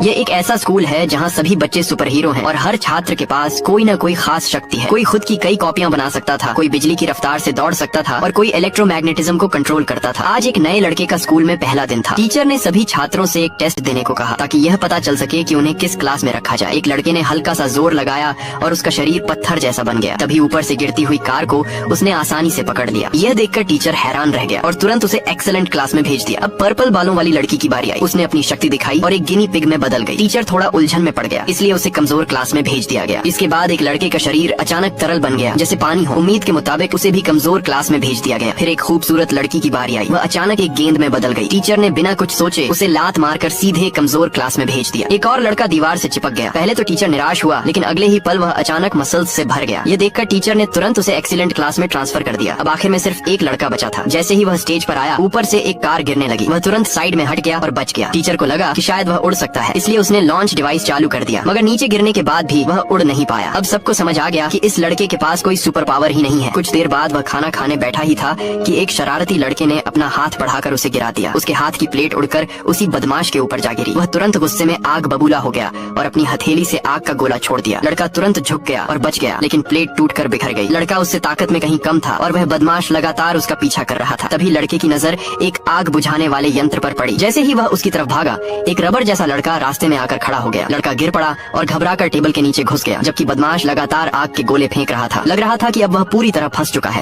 ये एक ऐसा स्कूल है जहाँ सभी बच्चे सुपर हीरो हैं और हर छात्र के पास कोई न कोई खास शक्ति है। कोई खुद की कई कॉपियाँ बना सकता था, कोई बिजली की रफ्तार से दौड़ सकता था और कोई इलेक्ट्रोमैग्नेटिज्म को कंट्रोल करता था। आज एक नए लड़के का स्कूल में पहला दिन था। टीचर ने सभी छात्रों से एक टेस्ट देने को कहा ताकि यह पता चल सके कि उन्हें किस क्लास में रखा जाए। एक लड़के ने हल्का सा जोर लगाया और उसका शरीर पत्थर जैसा बन गया। तभी ऊपर से गिरती हुई कार को उसने आसानी से पकड़ लिया। यह देखकर टीचर हैरान रह गया और तुरंत उसे एक्सेलेंट क्लास में भेज दिया। अब पर्पल बालों वाली लड़की की बारी आई। उसने अपनी शक्ति दिखाई और एक गिनी पिग में बदल गई। टीचर थोड़ा उलझन में पड़ गया, इसलिए उसे कमजोर क्लास में भेज दिया गया। इसके बाद एक लड़के का शरीर अचानक तरल बन गया जैसे पानी हो। उम्मीद के मुताबिक उसे भी कमजोर क्लास में भेज दिया गया। फिर एक खूबसूरत लड़की की बारी आई। वह अचानक एक गेंद में बदल गई। टीचर ने बिना कुछ सोचे उसे लात मारकर सीधे कमजोर क्लास में भेज दिया। एक और लड़का दीवार से चिपक गया। पहले तो टीचर निराश हुआ, लेकिन अगले ही पल वह अचानक मसल्स से भर गया। ये देखकर टीचर ने तुरंत उसे एक्सीलेंट क्लास में ट्रांसफर कर दिया। अब आखिर में सिर्फ एक लड़का बचा था। जैसे ही वह स्टेज पर आया, ऊपर से एक कार गिरने लगी। वह तुरंत साइड में हट गया और बच गया। टीचर को लगा कि शायद वह उड़ सकता है, इसलिए उसने लॉन्च डिवाइस चालू कर दिया, मगर नीचे गिरने के बाद भी वह उड़ नहीं पाया। अब सबको समझ आ गया कि इस लड़के के पास कोई सुपर पावर ही नहीं है। कुछ देर बाद वह खाना खाने बैठा ही था कि एक शरारती लड़के ने अपना हाथ बढ़ाकर उसे गिरा दिया। उसके हाथ की प्लेट उड़कर उसी बदमाश के ऊपर जा गिरी। वह तुरंत गुस्से में आग बबूला हो गया और अपनी हथेली से आग का गोला छोड़ दिया। लड़का तुरंत झुक गया और बच गया, लेकिन प्लेट टूटकर बिखर गई। लड़का उससे ताकत में कहीं कम था और वह बदमाश लगातार उसका पीछा कर रहा था। तभी लड़के की नजर एक आग बुझाने वाले यंत्र पर पड़ी। जैसे ही वह उसकी तरफ भागा, एक रबर जैसा लड़का रास्ते में आकर खड़ा हो गया। लड़का गिर पड़ा और घबराकर टेबल के नीचे घुस गया, जबकि बदमाश लगातार आग के गोले फेंक रहा था। लग रहा था कि अब वह पूरी तरह फंस चुका है।